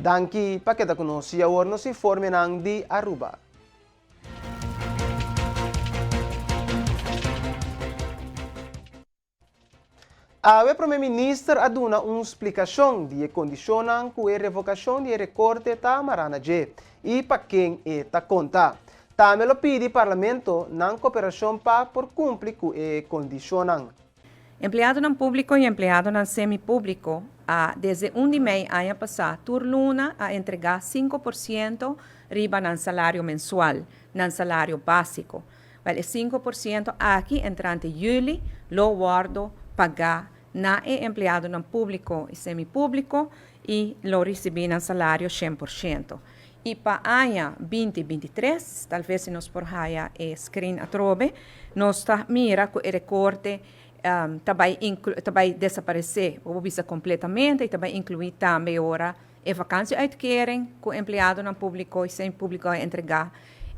Danki paketa kuno siya warno si forme ng di Aruba. A Primeiro-Ministro aduna uma explicação de condicionam com a revocação de recorte ta marana je e para quem está conta. Também lo pede Parlamento na cooperação para por cumprir com a condicionam. Empleado no público e empleado no semipúblico, desde 1 de maio ano passado, turluna a entregar 5% riba no salário mensual, no salário básico. Well, 5% aqui entrante julho, lo guardo pagar na empleado no público e semipúblico e lo recebi no salário 100%. E para ano 2023, talvez se nós por haya screen atrobe, nós está mira que o recorte vai desaparecer, ou bisa completamente, e vai incluir também agora a vacância uitkering que o empleado no público e semipúblico vai entregar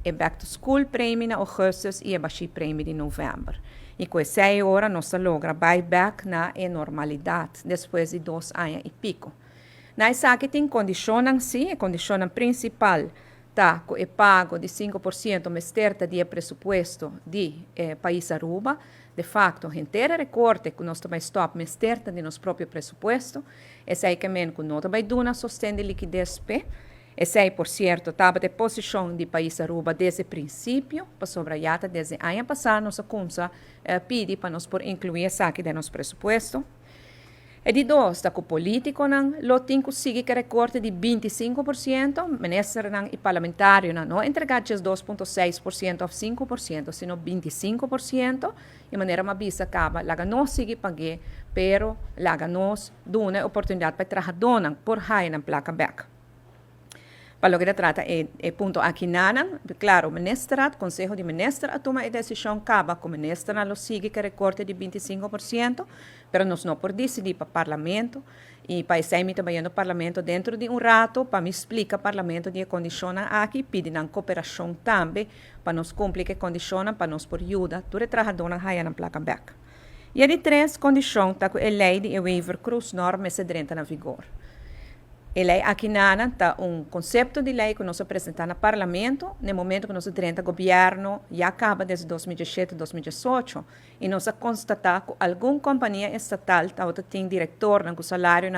e back to school prêmio na augustus e a baixi prêmio de novembro. E com essa hora nós logra buyback na normalidade depois de 2 anos e pico. Nós aqui tem condicionam sim, a condicionam principal tá com o pago de 5% mesterta de presupuesto de país Aruba. De facto, inteira recorte que nós também stop mesterta de nosso próprio presupuesto. Esse aí que men que nós também duna sostém de liquidez P. Esse aí, por certo, estava de posição de país Aruba desde o princípio, para sobraiata desde ano passado, nós começamos a pedir para nós por incluir essa aqui de nosso presupuesto. E de dois, da político, lo tem que seguir que recorte de 25%, ministro e parlamentário, não entregar 2,6% ou 5%, sino 25%, de maneira mais vista acaba, lá não sigue pagar, pero lá nós dá uma oportunidade para trabalhar por high na placa back. Para lo que trata é ponto aqui nana, claro, o ministro, o Conselho de Ministros, a toma a decisão acaba com o ministro, lo sigue que recorte de 25%, pero nós não por decidir para o Parlamento, e para isso aí também no Parlamento dentro de rato, para me explicar o Parlamento de condições aqui, pedem cooperação também, para nos cumprir que condições, para nos por ajuda, tudo trabalhador na na placa back. E a de 3, condição, está com a lei de waiver cruz norma se entra na vigor. A lei aqui está conceito de lei que nós apresentamos no Parlamento, no momento que nós entramos no governo, já acaba desde 2017 2018, e nós constatamos que alguma companhia estatal tem diretor com salário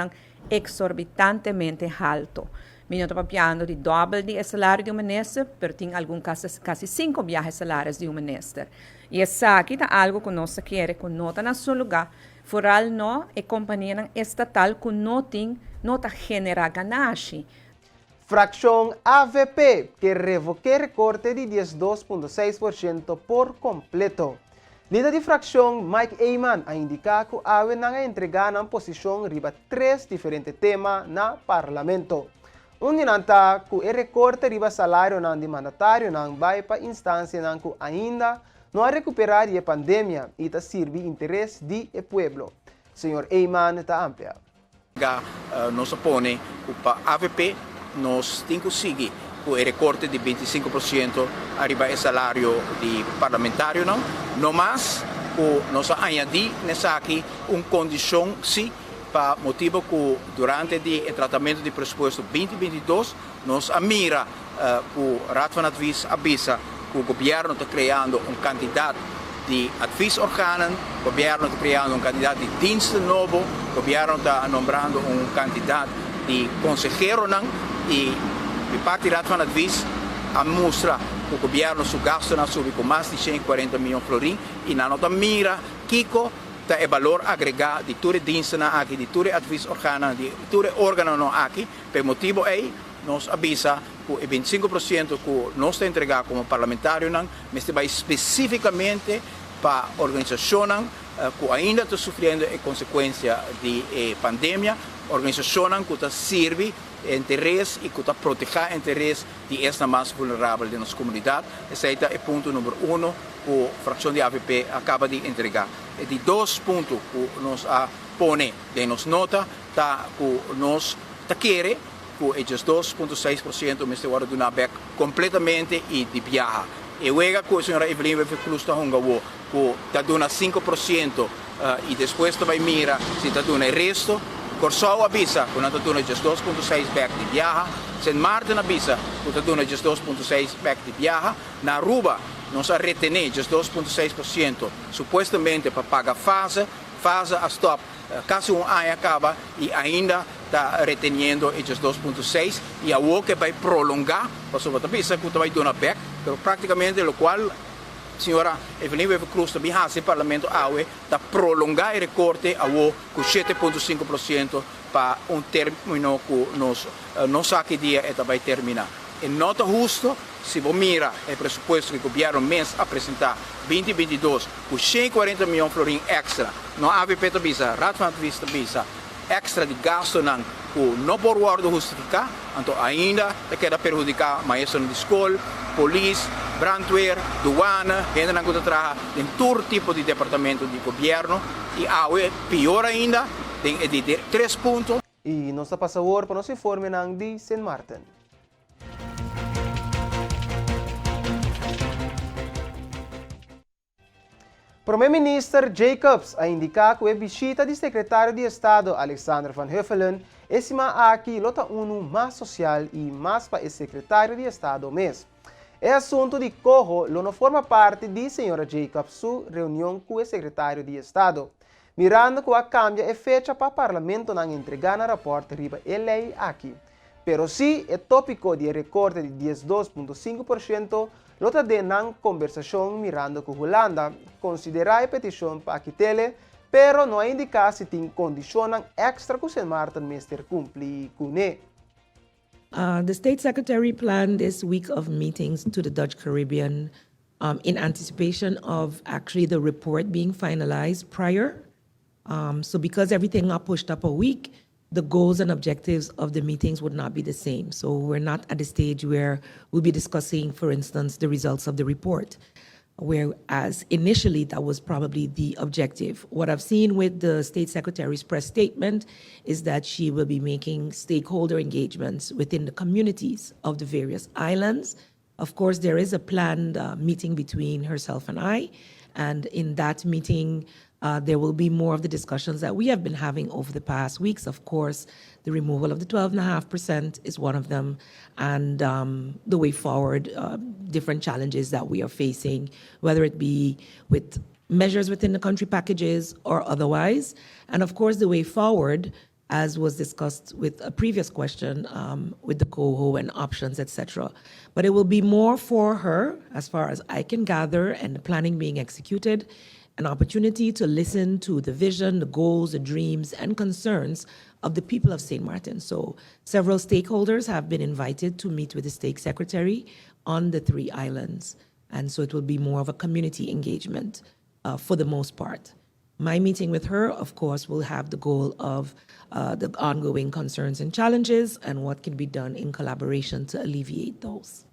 exorbitantemente alto. Nós estamos falando de dobro de salário de ministro, mas tem alguns casos quase 5 vezes salários de ministro. E isso aqui é algo que nós queremos que nota no seu lugar. Foral não é companhia estatal que não tem nota genera ganagem. Fração AVP, que revoque recorte de 12,6% por completo. Líder de fração Mike Eyman a indicar que a AVE não entregar na posição riba 3 diferentes temas na Parlamento. Nanta que o recorte riba salário não de mandatário não vai para instância não que ainda não a recuperar a pandemia e está servir interesse do povo. Senhor Eyman está amplia. Nos opone para AVP, nós temos que seguir o recorte de 25% arriba ao salário de parlamentário, não mais nós añadir nessa aqui uma condição sim para motivo que durante o tratamento de presupuesto 2022 nós mira o Raad van Advies avisa que o governo está criando candidato de adviesorganen, o governo está criando candidato de diensten novo, o governo está nombrando candidato de consejero e de parte do Raad van Advies mostra que o governo su gasto sube com mais de 140 milhões de florins e na nota mira Kiko é valor agregado de toda diensten aqui, de toda adviesorganen, de todo órgano aqui, per motivo é nós avisa que o 25% que nós entregamos como parlamentário, mas vai especificamente para a organização que ainda está sofrendo a consequência da pandemia, organização que está serve interesse e que está protegendo interesse de esta mais vulnerável da nossa comunidade. Esse é o ponto número 1 que a fração de AVP acaba de entregar. E de 2 pontos que nós põe de nossa nota, que nós queremos que esses 2,6% me está do NABEC completamente e de viaja. E hoje que a senhora Evelyn Cruz está que está dando 5% e depois vai mirar se está dando o resto Corsou avisa que nós estamos just 2.6 back de viaja. Sint Maarten avisa que nós estamos just 2.6 back de viaja. Na Aruba, nós retener just 2.6%, supostamente para pagar fase a stop. Caso um ano acaba e ainda está reteniendo just 2.6 e a que vai prolongar, para sobre a visa que vai dar back, pero praticamente o qual senhora Evelyn Cruz também ha se parlamento AUE da prolongar o recorte a com 7.5% para término que não sabe que dia vai terminar. E nota justo, se você mira o pressuposto que o governo mês apresentar 2022 com 140 milhões de florins extra, não há AVP visa, Raad vista visa, extra de gasto não por guarda justificar, então ainda queda perjudicar maestro de escola, polícia, brandweer, douane, gente que trabalha em todo tipo de departamento de governo e pior ainda, de 3 pontos. E nós passamos para nosso informe de Sint Maarten. Primeiro-Ministro Jacobs a indicar que a visita do secretário de Estado Alexander Van Huffelen estima aqui lota mais social e mais para o secretário de Estado mesmo. O assunto de Cojo não forma parte de senhora Jacobs sua reunião com o secretário de Estado, mirando que a cambia a fecha para o parlamento não entregar na raporte riba a lei aqui. Pero sim, o tópico de recorte de 12.5% lota de na conversação mirando que Holanda considera a petição para aquitele, pero não indica se tem condições extra que Sint Maarten meester cumprir com ele. The State Secretary planned this week of meetings to the Dutch Caribbean in anticipation of actually the report being finalized prior. So because everything got pushed up a week, the goals and objectives of the meetings would not be the same. So we're not at the stage where we'll be discussing, for instance, the results of the report, whereas initially that was probably the objective. What I've seen with the State Secretary's press statement is that she will be making stakeholder engagements within the communities of the various islands. Of course, there is a planned meeting between herself and I, and in that meeting, there will be more of the discussions that we have been having over the past weeks. Of course, the removal of the 12.5% is one of them, and the way forward, different challenges that we are facing, whether it be with measures within the country packages or otherwise. And of course, the way forward, as was discussed with a previous question, with the Coho and options, etc. But it will be more for her, as far as I can gather, and the planning being executed, an opportunity to listen to the vision, the goals, the dreams, and concerns of the people of St. Maarten. So several stakeholders have been invited to meet with the State Secretary on the 3 islands. And so it will be more of a community engagement for the most part. My meeting with her, of course, will have the goal of the ongoing concerns and challenges and what can be done in collaboration to alleviate those.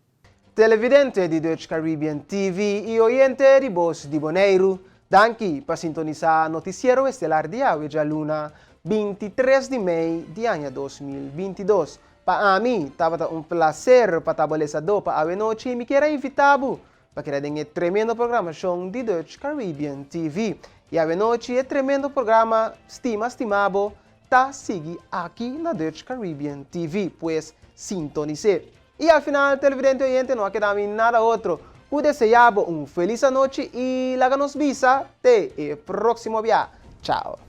Televidente di Dutch Caribbean TV e oyente di Voz di Bonaire, danke per sintonizar Noticiero Estelar di Awe Luna 23 de maio de ano 2022. Para mim, estava um prazer para tabelezador para a noite e me quero invitá-lo para que tenha tremendo programação de Dutch Caribbean TV. E a noite é tremendo programa estimado, tá sigue aqui na Dutch Caribbean TV, pois sintonize. E ao final, televidente oyente, não queda nada outro. Eu desejo feliz noite e la nos visa até o próximo dia. Tchau.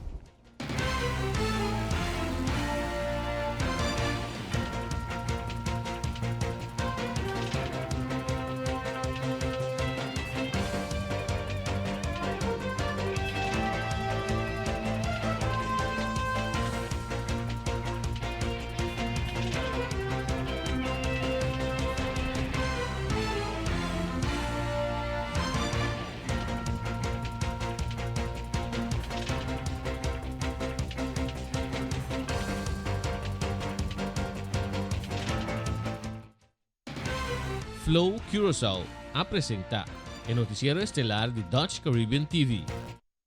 Flow Curaçao a presentar el noticiero estelar de Dutch Caribbean TV.